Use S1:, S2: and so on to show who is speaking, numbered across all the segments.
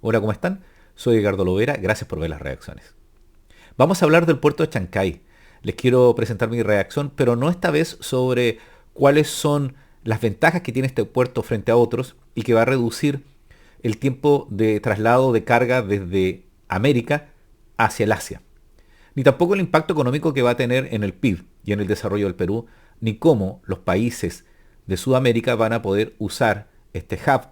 S1: Hola, ¿cómo están? Soy Edgardo Lovera, gracias por ver las reacciones. Vamos a hablar del puerto de Chancay. Les quiero presentar mi reacción, pero no esta vez sobre cuáles son las ventajas que tiene este puerto frente a otros y que va a reducir el tiempo de traslado de carga desde América hacia el Asia. Ni tampoco el impacto económico que va a tener en el PIB y en el desarrollo del Perú, ni cómo los países de Sudamérica van a poder usar este hub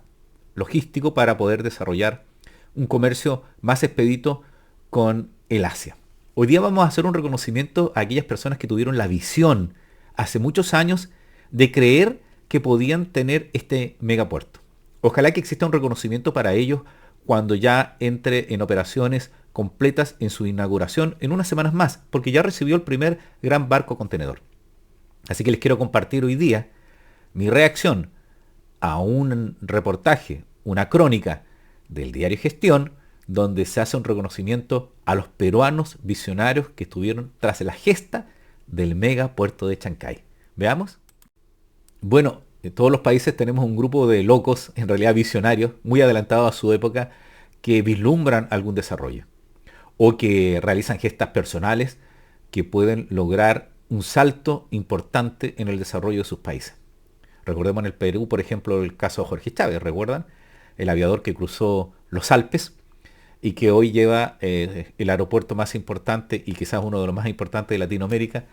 S1: logístico para poder desarrollar un comercio más expedito con el Asia. Hoy día vamos a hacer un reconocimiento a aquellas personas que tuvieron la visión hace muchos años de creer que podían tener este megapuerto. Ojalá que exista un reconocimiento para ellos cuando ya entre en operaciones completas en su inauguración en unas semanas más, porque ya recibió el primer gran barco contenedor. Así que les quiero compartir hoy día mi reacción a un reportaje, una crónica del diario Gestión, donde se hace un reconocimiento a los peruanos visionarios que estuvieron tras la gesta del mega puerto de Chancay. Veamos. Bueno, en todos los países tenemos un grupo de locos, en realidad visionarios, muy adelantados a su época, que vislumbran algún desarrollo o que realizan gestas personales que pueden lograr un salto importante en el desarrollo de sus países. Recordemos en el Perú, por ejemplo, el caso de Jorge Chávez, ¿recuerdan? El aviador que cruzó los Alpes y que hoy lleva el aeropuerto más importante y quizás uno de los más importantes de Latinoamérica,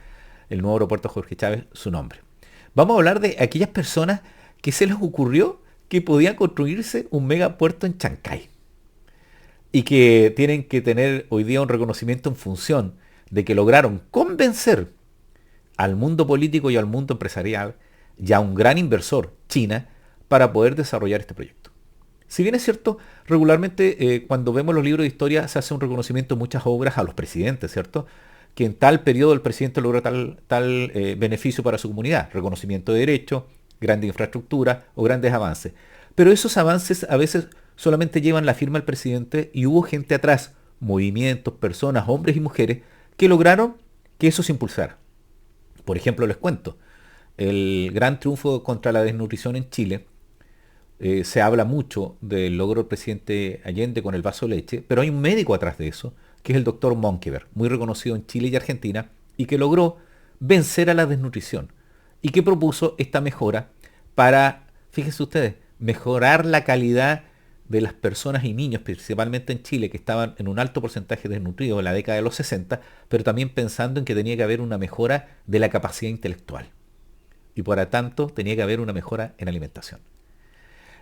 S1: el nuevo aeropuerto Jorge Chávez, su nombre. Vamos a hablar de aquellas personas que se les ocurrió que podía construirse un megapuerto en Chancay y que tienen que tener hoy día un reconocimiento en función de que lograron convencer al mundo político y al mundo empresarial y a un gran inversor, China, para poder desarrollar este proyecto. Si bien es cierto, regularmente cuando vemos los libros de historia se hace un reconocimiento de muchas obras a los presidentes, ¿cierto? Que en tal periodo el presidente logra tal beneficio para su comunidad, reconocimiento de derechos, grande infraestructura o grandes avances. Pero esos avances a veces solamente llevan la firma del presidente y hubo gente atrás, movimientos, personas, hombres y mujeres, que lograron que eso se impulsara. Por ejemplo, les cuento, el gran triunfo contra la desnutrición en Chile, se habla mucho del logro del presidente Allende con el vaso de leche, pero hay un médico atrás de eso, que es el doctor Monkeberg, muy reconocido en Chile y Argentina, y que logró vencer a la desnutrición y que propuso esta mejora para, fíjense ustedes, mejorar la calidad de las personas y niños, principalmente en Chile, que estaban en un alto porcentaje desnutridos en la década de los 60, pero también pensando en que tenía que haber una mejora de la capacidad intelectual. Y por lo tanto tenía que haber una mejora en alimentación.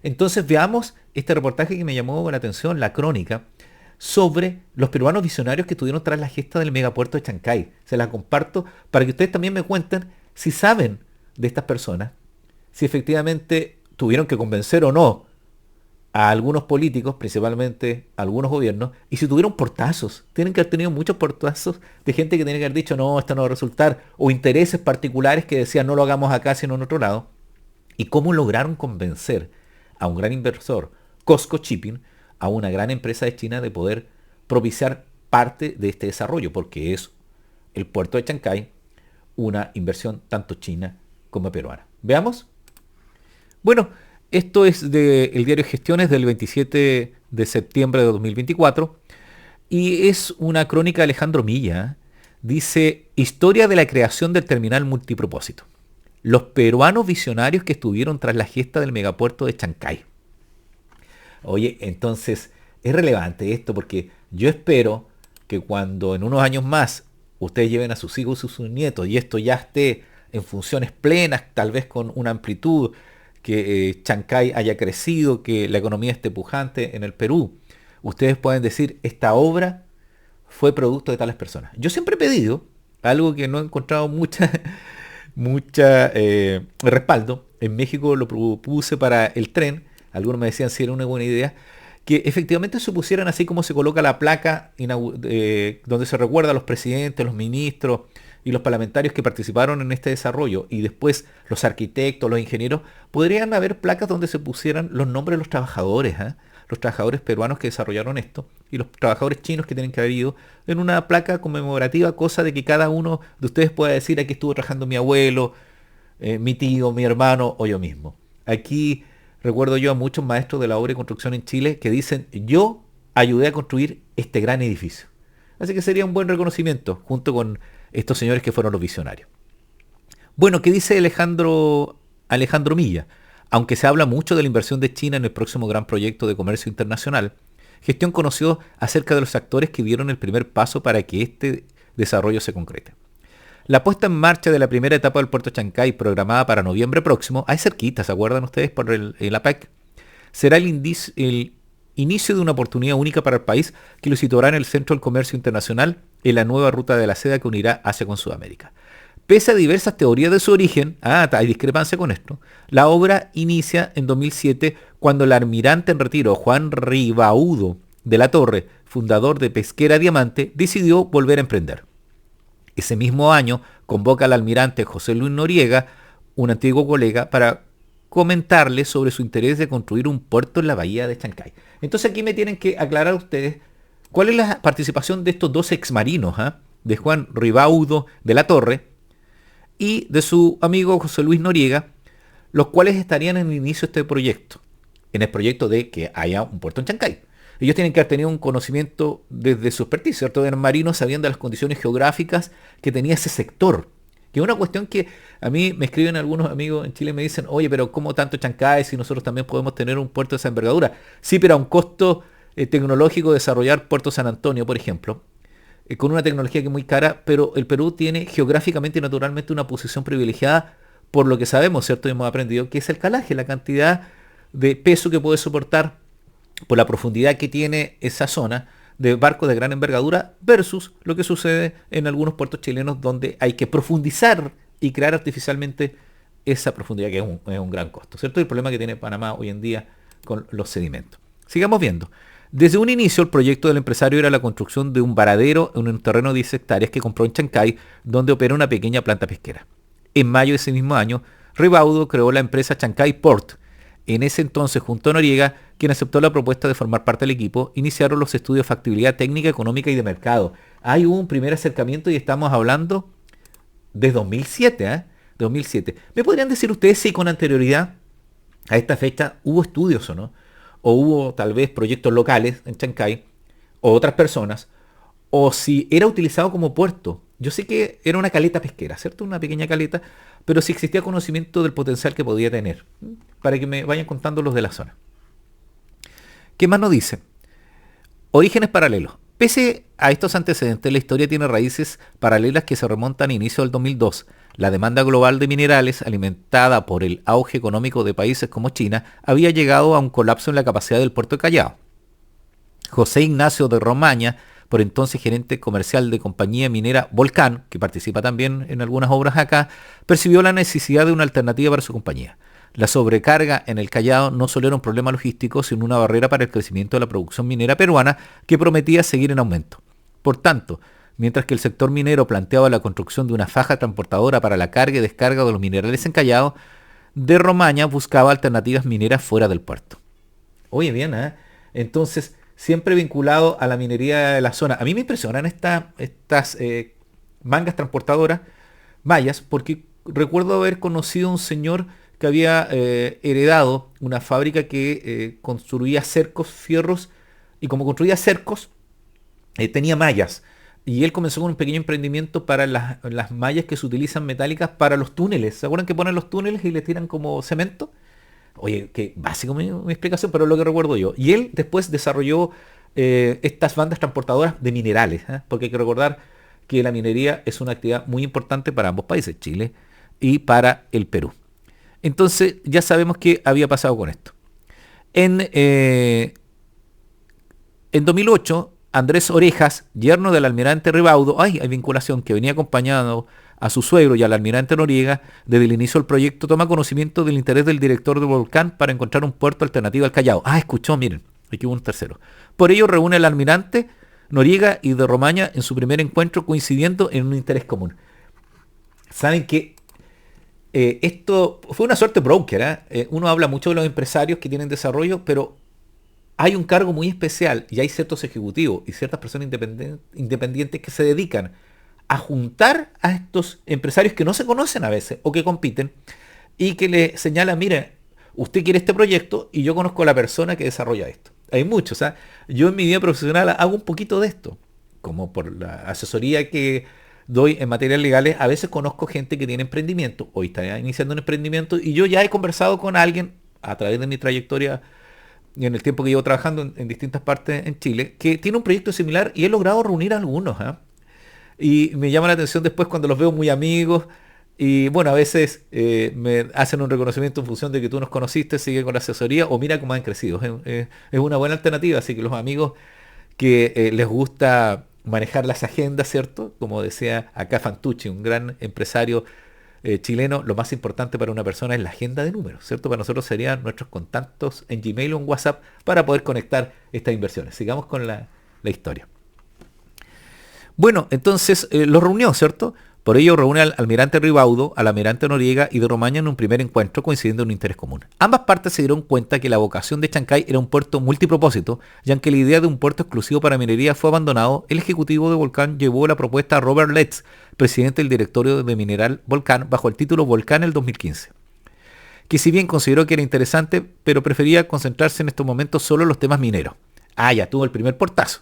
S1: Entonces veamos este reportaje que me llamó la atención, la crónica, sobre los peruanos visionarios que estuvieron tras la gesta del megapuerto de Chancay. Se la comparto para que ustedes también me cuenten si saben de estas personas, si efectivamente tuvieron que convencer o no a algunos políticos, principalmente a algunos gobiernos, y si tuvieron portazos. Tienen que haber tenido muchos portazos de gente que tiene que haber dicho, no, esto no va a resultar, o intereses particulares que decían, no lo hagamos acá, sino en otro lado. Y cómo lograron convencer a un gran inversor, Costco Shipping, a una gran empresa de China de poder propiciar parte de este desarrollo, porque es el puerto de Chancay una inversión tanto china como peruana. Veamos. Bueno, esto es del diario Gestiones del 27 de septiembre de 2024 y es una crónica de Alejandro Milla. Dice, historia de la creación del terminal multipropósito. Los peruanos visionarios que estuvieron tras la gesta del megapuerto de Chancay. Oye, entonces es relevante esto porque yo espero que cuando en unos años más ustedes lleven a sus hijos y sus nietos y esto ya esté en funciones plenas, tal vez con una amplitud, que Chancay haya crecido, que la economía esté pujante en el Perú, ustedes pueden decir, esta obra fue producto de tales personas. Yo siempre he pedido, algo que no he encontrado mucha respaldo. En México lo propuse para el tren. Algunos me decían si era una buena idea. Que efectivamente se pusieran así como se coloca la placa donde se recuerda a los presidentes, los ministros y los parlamentarios que participaron en este desarrollo. Y después los arquitectos, los ingenieros. Podrían haber placas donde se pusieran los nombres de los trabajadores. Los trabajadores peruanos que desarrollaron esto y los trabajadores chinos que tienen que haber ido en una placa conmemorativa, cosa de que cada uno de ustedes pueda decir aquí estuvo trabajando mi abuelo, mi tío, mi hermano o yo mismo. Aquí recuerdo yo a muchos maestros de la obra y construcción en Chile que dicen yo ayudé a construir este gran edificio. Así que sería un buen reconocimiento junto con estos señores que fueron los visionarios. Bueno, ¿qué dice Alejandro Milla? Aunque se habla mucho de la inversión de China en el próximo gran proyecto de comercio internacional, Gestión conoció acerca de los actores que dieron el primer paso para que este desarrollo se concrete. La puesta en marcha de la primera etapa del puerto de Chancay, programada para noviembre próximo, ahí cerquita, ¿se acuerdan ustedes? Por el APEC, será el inicio de una oportunidad única para el país que lo situará en el centro del comercio internacional en la nueva ruta de la seda que unirá Asia con Sudamérica. Pese a diversas teorías de su origen, hay discrepancia con esto, la obra inicia en 2007 cuando el almirante en retiro Juan Ribaudo de la Torre, fundador de Pesquera Diamante, decidió volver a emprender. Ese mismo año convoca al almirante José Luis Noriega, un antiguo colega, para comentarle sobre su interés de construir un puerto en la bahía de Chancay. Entonces aquí me tienen que aclarar ustedes cuál es la participación de estos dos exmarinos, de Juan Ribaudo de la Torre y de su amigo José Luis Noriega, los cuales estarían en el inicio de este proyecto, en el proyecto de que haya un puerto en Chancay. Ellos tienen que haber tenido un conocimiento desde su expertise, ¿cierto? De marinos, sabían de las condiciones geográficas que tenía ese sector. Que es una cuestión que a mí me escriben algunos amigos en Chile y me dicen, oye, pero ¿cómo tanto Chancay si nosotros también podemos tener un puerto de esa envergadura? Sí, pero a un costo tecnológico desarrollar Puerto San Antonio, por ejemplo, con una tecnología que es muy cara, pero el Perú tiene geográficamente y naturalmente una posición privilegiada por lo que sabemos, ¿cierto? Y hemos aprendido que es el calaje, la cantidad de peso que puede soportar por la profundidad que tiene esa zona de barcos de gran envergadura versus lo que sucede en algunos puertos chilenos donde hay que profundizar y crear artificialmente esa profundidad que es un gran costo, ¿cierto? El problema que tiene Panamá hoy en día con los sedimentos. Sigamos viendo. Desde un inicio el proyecto del empresario era la construcción de un varadero en un terreno de 10 hectáreas que compró en Chancay, donde opera una pequeña planta pesquera. En mayo de ese mismo año, Ribaudo creó la empresa Chancay Port. En ese entonces, junto a Noriega, quien aceptó la propuesta de formar parte del equipo, iniciaron los estudios de factibilidad técnica, económica y de mercado. Hay un primer acercamiento y estamos hablando de 2007, 2007. ¿Me podrían decir ustedes si con anterioridad a esta fecha hubo estudios o no? O hubo tal vez proyectos locales en Chancay, o otras personas, o si era utilizado como puerto. Yo sé que era una caleta pesquera, ¿cierto? Una pequeña caleta, pero si existía conocimiento del potencial que podía tener, para que me vayan contando los de la zona. ¿Qué más nos dice? Orígenes paralelos. Pese a estos antecedentes, la historia tiene raíces paralelas que se remontan a inicio del 2002. La demanda global de minerales, alimentada por el auge económico de países como China, había llegado a un colapso en la capacidad del puerto de Callao. José Ignacio de Romaña, por entonces gerente comercial de compañía minera Volcán, que participa también en algunas obras acá, percibió la necesidad de una alternativa para su compañía. La sobrecarga en el Callao no solo era un problema logístico, sino una barrera para el crecimiento de la producción minera peruana que prometía seguir en aumento. Por tanto, mientras que el sector minero planteaba la construcción de una faja transportadora para la carga y descarga de los minerales en Callao, de Romaña buscaba alternativas mineras fuera del puerto. Oye, bien, entonces, siempre vinculado a la minería de la zona. A mí me impresionan estas mangas transportadoras, mallas, porque recuerdo haber conocido a un señor que había heredado una fábrica que construía cercos, fierros, y como construía cercos, tenía mallas. Y él comenzó con un pequeño emprendimiento para las mallas que se utilizan metálicas para los túneles. ¿Se acuerdan que ponen los túneles y les tiran como cemento? Oye, qué básico mi explicación, pero es lo que recuerdo yo. Y él después desarrolló estas bandas transportadoras de minerales, porque hay que recordar que la minería es una actividad muy importante para ambos países, Chile y para el Perú. Entonces ya sabemos qué había pasado con esto. En 2008, Andrés Orejas, yerno del almirante Ribaudo, hay vinculación, que venía acompañado a su suegro y al almirante Noriega, desde el inicio del proyecto toma conocimiento del interés del director de Volcán para encontrar un puerto alternativo al Callao. Escuchó, miren, aquí hubo un tercero. Por ello reúne al almirante Noriega y de Romaña en su primer encuentro, coincidiendo en un interés común. Saben que esto fue una suerte broker, uno habla mucho de los empresarios que tienen desarrollo, pero hay un cargo muy especial y hay ciertos ejecutivos y ciertas personas independientes que se dedican a juntar a estos empresarios que no se conocen a veces o que compiten y que le señalan, mire, usted quiere este proyecto y yo conozco a la persona que desarrolla esto. Hay muchos, ¿ah? Yo en mi vida profesional hago un poquito de esto, como por la asesoría que doy en materias legales, a veces conozco gente que tiene emprendimiento, hoy está iniciando un emprendimiento, y yo ya he conversado con alguien a través de mi trayectoria y en el tiempo que llevo trabajando en distintas partes en Chile, que tiene un proyecto similar y he logrado reunir a algunos, ¿ah? Y me llama la atención después cuando los veo muy amigos. Y bueno, a veces me hacen un reconocimiento en función de que tú nos conociste, sigue con la asesoría o mira cómo han crecido. Es una buena alternativa, así que los amigos que les gusta manejar las agendas, ¿cierto? Como decía acá Fantucci, un gran empresario chileno, lo más importante para una persona es la agenda de números, ¿cierto? Para nosotros serían nuestros contactos en Gmail o en WhatsApp para poder conectar estas inversiones. Sigamos con la historia. Bueno, entonces los reunió, ¿cierto? Por ello reúne al almirante Ribaudo, al almirante Noriega y de Romaña en un primer encuentro coincidiendo en un interés común. Ambas partes se dieron cuenta que la vocación de Chancay era un puerto multipropósito, y aunque la idea de un puerto exclusivo para minería fue abandonado, el ejecutivo de Volcán llevó la propuesta a Robert Letts, presidente del directorio de Mineral Volcán, bajo el título Volcán el 2015. Que si bien consideró que era interesante, pero prefería concentrarse en estos momentos solo en los temas mineros. Ya tuvo el primer portazo.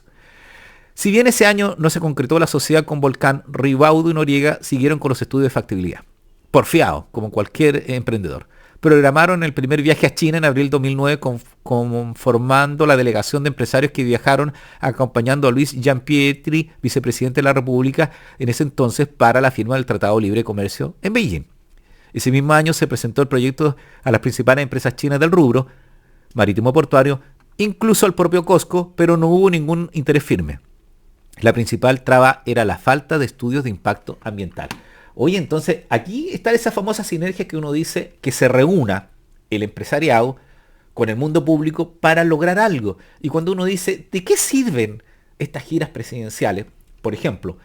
S1: Si bien ese año no se concretó la sociedad con Volcán, Ribaudo y Noriega siguieron con los estudios de factibilidad. Porfiado, como cualquier emprendedor. Programaron el primer viaje a China en abril de 2009 conformando la delegación de empresarios que viajaron acompañando a Luis Gianpietri, vicepresidente de la República en ese entonces, para la firma del Tratado de Libre Comercio en Beijing. Ese mismo año se presentó el proyecto a las principales empresas chinas del rubro marítimo portuario, incluso al propio COSCO, pero no hubo ningún interés firme. La principal traba era la falta de estudios de impacto ambiental. Oye, entonces, aquí está esa famosa sinergia que uno dice, que se reúna el empresariado con el mundo público para lograr algo. Y cuando uno dice, ¿de qué sirven estas giras presidenciales? Por ejemplo,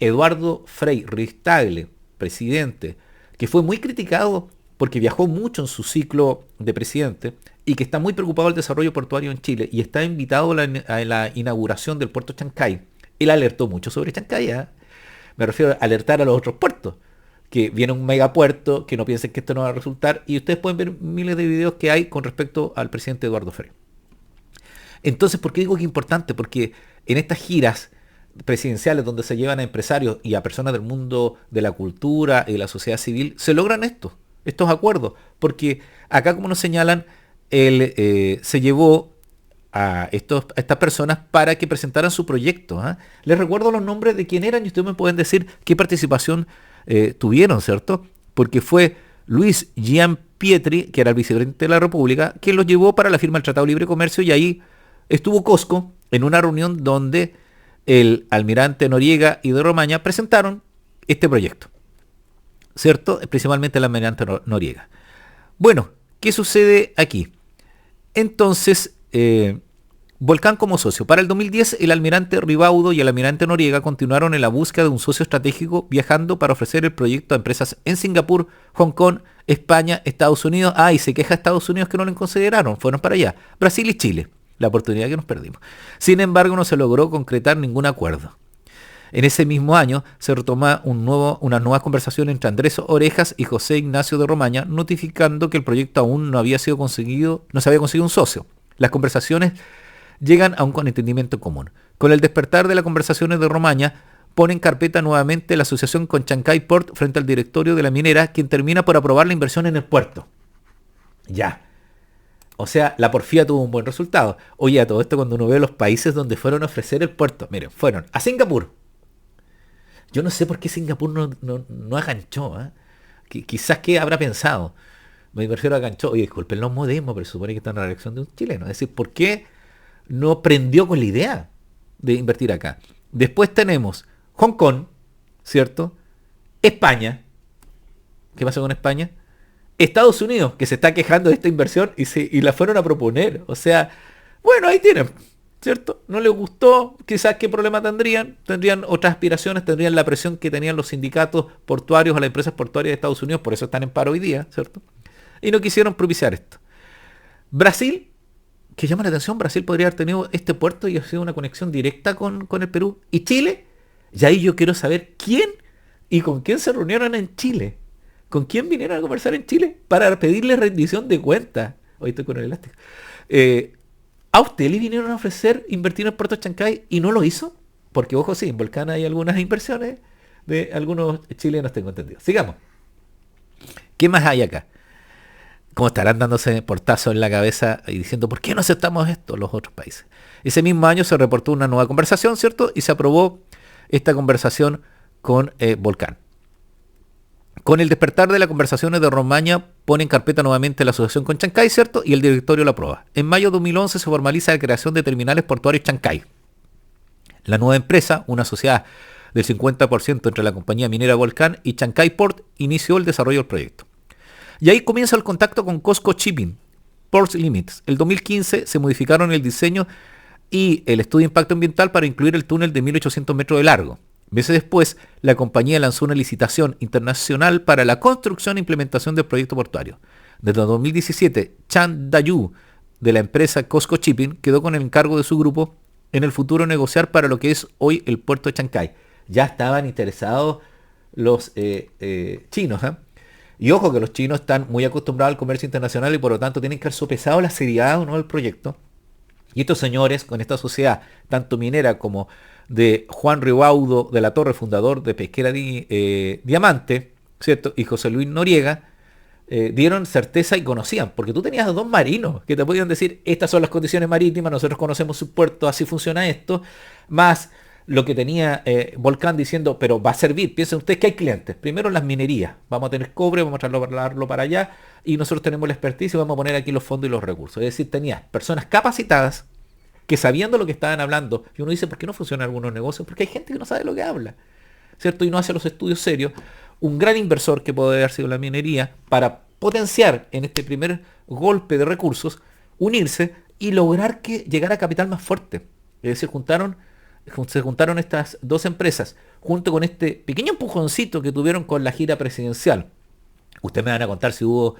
S1: Eduardo Frei Ruiz-Tagle, presidente, que fue muy criticado porque viajó mucho en su ciclo de presidente y que está muy preocupado del desarrollo portuario en Chile y está invitado a la inauguración del puerto Chancay. Él alertó mucho sobre Chancay, ¿eh? Me refiero a alertar a los otros puertos, que viene un megapuerto, que no piensen que esto no va a resultar, y ustedes pueden ver miles de videos que hay con respecto al presidente Eduardo Frei. Entonces, ¿por qué digo que es importante? Porque en estas giras presidenciales donde se llevan a empresarios y a personas del mundo de la cultura y de la sociedad civil, se logran estos acuerdos, porque acá, como nos señalan, él se llevó a estas personas para que presentaran su proyecto. Les recuerdo los nombres de quién eran y ustedes me pueden decir qué participación tuvieron, ¿cierto? Porque fue Luis Gianpietri, que era el vicepresidente de la República, quien los llevó para la firma del Tratado de Libre Comercio, y ahí estuvo COSCO en una reunión donde el almirante Noriega y de Romaña presentaron este proyecto, ¿cierto? Principalmente el almirante Noriega. Bueno, ¿qué sucede aquí? Entonces, Volcán como socio. Para el 2010, el almirante Ribaudo y el almirante Noriega continuaron en la búsqueda de un socio estratégico, viajando para ofrecer el proyecto a empresas en Singapur, Hong Kong, España, Estados Unidos. Y se queja Estados Unidos que no lo consideraron, fueron para allá. Brasil y Chile, la oportunidad que nos perdimos. Sin embargo, no se logró concretar ningún acuerdo. En ese mismo año se retoma una nueva conversación entre Andrés Orejas y José Ignacio de Romaña, notificando que el proyecto aún no se había conseguido un socio. Las conversaciones llegan a un entendimiento común. Con el despertar de las conversaciones de Romaña, pone en carpeta nuevamente la asociación con Chancay Port frente al directorio de la minera, quien termina por aprobar la inversión en el puerto. Ya. O sea, la porfía tuvo un buen resultado. Oye, a todo esto, cuando uno ve los países donde fueron a ofrecer el puerto, miren, fueron a Singapur. Yo no sé por qué Singapur no aganchó. Quizás que habrá pensado. Me refiero a aganchó. Oye, disculpen los modismos, pero se supone que está en la reacción de un chileno. Es decir, ¿por qué no prendió con la idea de invertir acá? Después tenemos Hong Kong, ¿cierto? España. ¿Qué pasa con España? Estados Unidos, que se está quejando de esta inversión y la fueron a proponer. O sea, bueno, ahí tienen, ¿cierto? No les gustó, quizás qué problema tendrían. Tendrían otras aspiraciones, tendrían la presión que tenían los sindicatos portuarios o las empresas portuarias de Estados Unidos, por eso están en paro hoy día, ¿cierto? Y no quisieron propiciar esto. Brasil, que llama la atención, Brasil podría haber tenido este puerto y ha sido una conexión directa con el Perú. Y Chile, y ahí yo quiero saber quién y con quién se reunieron en Chile. ¿Con quién vinieron a conversar en Chile? Para pedirle rendición de cuentas. Hoy estoy con el elástico. ¿A usted le vinieron a ofrecer invertir en el puerto de Chancay y no lo hizo? Porque, ojo, sí, en Volcán hay algunas inversiones de algunos chilenos, tengo entendido. Sigamos. ¿Qué más hay acá? Como estarán dándose portazos en la cabeza y diciendo, ¿por qué no aceptamos esto los otros países? Ese mismo año se reportó una nueva conversación, ¿cierto? Y se aprobó esta conversación con Volcán. Con el despertar de las conversaciones de Romaña, pone en carpeta nuevamente la asociación con Chancay, ¿cierto? Y el directorio lo aprueba. En mayo de 2011 se formaliza la creación de terminales portuarios Chancay. La nueva empresa, una sociedad del 50% entre la compañía minera Volcán y Chancay Port, inició el desarrollo del proyecto. Y ahí comienza el contacto con COSCO Shipping, Ports Limits. El 2015 se modificaron el diseño y el estudio de impacto ambiental para incluir el túnel de 1800 metros de largo. Meses después, la compañía lanzó una licitación internacional para la construcción e implementación del proyecto portuario. Desde 2017, Chan Dayu, de la empresa COSCO Shipping, quedó con el encargo de su grupo en el futuro negociar para lo que es hoy el puerto de Chancay. Ya estaban interesados los chinos, ¿eh? Y ojo que los chinos están muy acostumbrados al comercio internacional y por lo tanto tienen que haber sopesado la seriedad o no del proyecto. Y estos señores, con esta sociedad, tanto minera como de Juan Ribaudo de la Torre, fundador de Pesquera Diamante, ¿cierto? Y José Luis Noriega, dieron certeza y conocían, porque tú tenías dos marinos que te podían decir, estas son las condiciones marítimas, nosotros conocemos su puerto, así funciona esto, más lo que tenía Volcán diciendo, pero va a servir, piensen ustedes que hay clientes, primero las minerías, vamos a tener cobre, vamos a trasladarlo para allá, y nosotros tenemos la expertise y vamos a poner aquí los fondos y los recursos, es decir, tenías personas capacitadas, que sabiendo lo que estaban hablando, y uno dice, ¿por qué no funcionan algunos negocios? Porque hay gente que no sabe lo que habla, ¿cierto? Y no hace los estudios serios. Un gran inversor que puede haber sido la minería para potenciar en este primer golpe de recursos, unirse y lograr que llegara capital más fuerte. Es decir, se juntaron estas dos empresas junto con este pequeño empujoncito que tuvieron con la gira presidencial. Ustedes me van a contar si hubo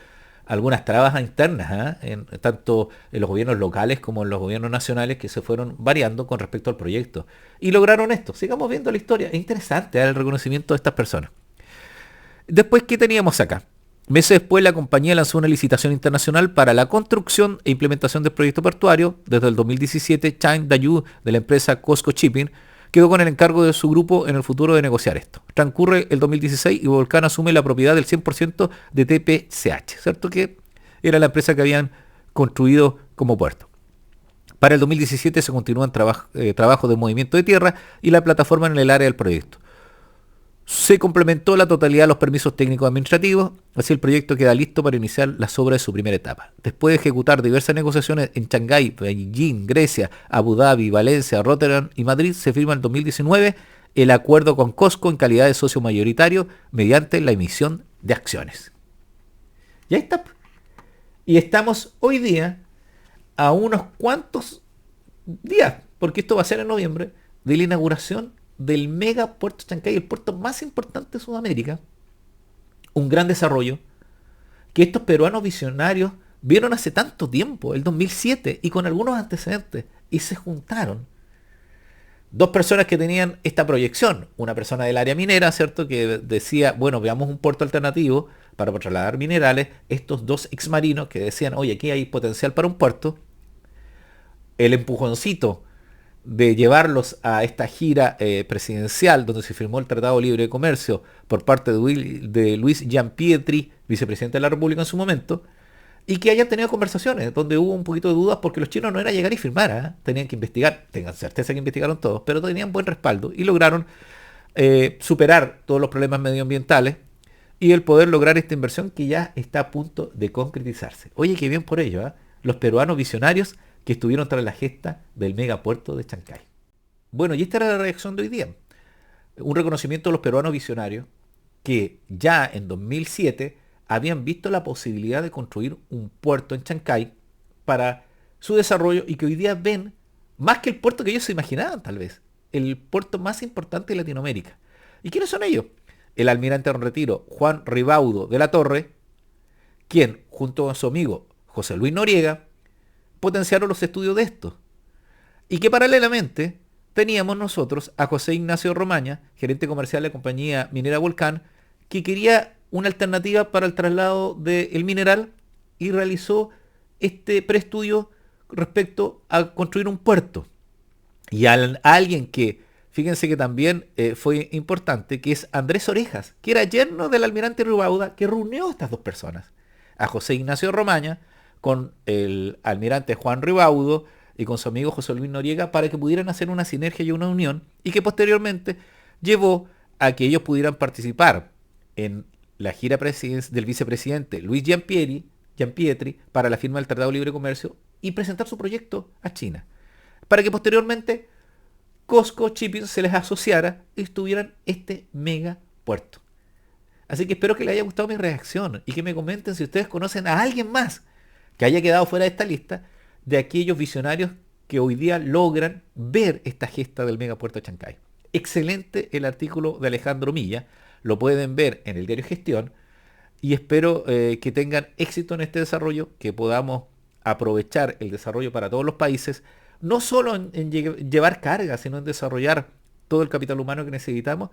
S1: algunas trabas internas, tanto en los gobiernos locales como en los gobiernos nacionales que se fueron variando con respecto al proyecto. Y lograron esto. Sigamos viendo la historia. Es interesante el reconocimiento de estas personas. Después, ¿qué teníamos acá? Meses después, la compañía lanzó una licitación internacional para la construcción e implementación del proyecto portuario. Desde el 2017, Chan Dayu, de la empresa COSCO Shipping, quedó con el encargo de su grupo en el futuro de negociar esto. Transcurre el 2016 y Volcán asume la propiedad del 100% de TPCH, ¿cierto? Que era la empresa que habían construido como puerto. Para el 2017 se continúan trabajos de movimiento de tierra y la plataforma en el área del proyecto. Se complementó la totalidad de los permisos técnicos administrativos, así el proyecto queda listo para iniciar las obras de su primera etapa. Después de ejecutar diversas negociaciones en Shanghái, Beijing, Grecia, Abu Dhabi, Valencia, Rotterdam y Madrid, se firma en 2019 el acuerdo con COSCO en calidad de socio mayoritario mediante la emisión de acciones. Y ahí está. Y estamos hoy día a unos cuantos días, porque esto va a ser en noviembre, de la inauguración del mega puerto Chancay, el puerto más importante de Sudamérica, un gran desarrollo que estos peruanos visionarios vieron hace tanto tiempo, el 2007, y con algunos antecedentes, y se juntaron dos personas que tenían esta proyección, una persona del área minera, ¿cierto?, que decía, bueno, veamos un puerto alternativo para trasladar minerales, estos dos exmarinos que decían, oye, aquí hay potencial para un puerto, el empujoncito de llevarlos a esta gira presidencial donde se firmó el Tratado de Libre de Comercio por parte de Luis Gianpietri, vicepresidente de la República en su momento, y que hayan tenido conversaciones donde hubo un poquito de dudas porque los chinos no era llegar y firmar, tenían que investigar, tengan certeza que investigaron todos, pero tenían buen respaldo y lograron superar todos los problemas medioambientales y el poder lograr esta inversión que ya está a punto de concretizarse. Oye, qué bien por ello, los peruanos visionarios que estuvieron tras la gesta del megapuerto de Chancay. Bueno, y esta era la reacción de hoy día. Un reconocimiento de los peruanos visionarios que ya en 2007 habían visto la posibilidad de construir un puerto en Chancay para su desarrollo y que hoy día ven, más que el puerto que ellos se imaginaban tal vez, el puerto más importante de Latinoamérica. ¿Y quiénes son ellos? El almirante en retiro Juan Ribaudo de la Torre, quien junto a su amigo José Luis Noriega potenciaron los estudios de esto. Y que paralelamente teníamos nosotros a José Ignacio Romaña, gerente comercial de la compañía minera Volcán, que quería una alternativa para el traslado del mineral y realizó este preestudio respecto a construir un puerto. Y a alguien que, fíjense que también fue importante, que es Andrés Orejas, que era yerno del almirante Ribauda, que reunió a estas dos personas, a José Ignacio Romaña, con el almirante Juan Ribaudo y con su amigo José Luis Noriega, para que pudieran hacer una sinergia y una unión, y que posteriormente llevó a que ellos pudieran participar en la gira del vicepresidente Luis Giampietri para la firma del Tratado de Libre Comercio y presentar su proyecto a China, para que posteriormente Costco Shipping se les asociara y tuvieran este mega puerto. Así que espero que les haya gustado mi reacción y que me comenten si ustedes conocen a alguien más que haya quedado fuera de esta lista de aquellos visionarios que hoy día logran ver esta gesta del megapuerto de Chancay. Excelente el artículo de Alejandro Milla, lo pueden ver en el diario Gestión y espero que tengan éxito en este desarrollo, que podamos aprovechar el desarrollo para todos los países, no solo en llevar carga, sino en desarrollar todo el capital humano que necesitamos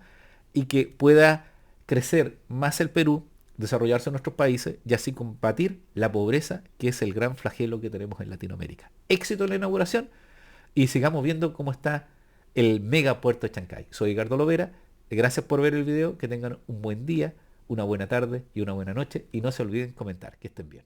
S1: y que pueda crecer más el Perú, desarrollarse en nuestros países y así combatir la pobreza, que es el gran flagelo que tenemos en Latinoamérica. Éxito en la inauguración y sigamos viendo cómo está el megapuerto de Chancay. Soy Ricardo Lovera, gracias por ver el video, que tengan un buen día, una buena tarde y una buena noche y no se olviden comentar. Que estén bien.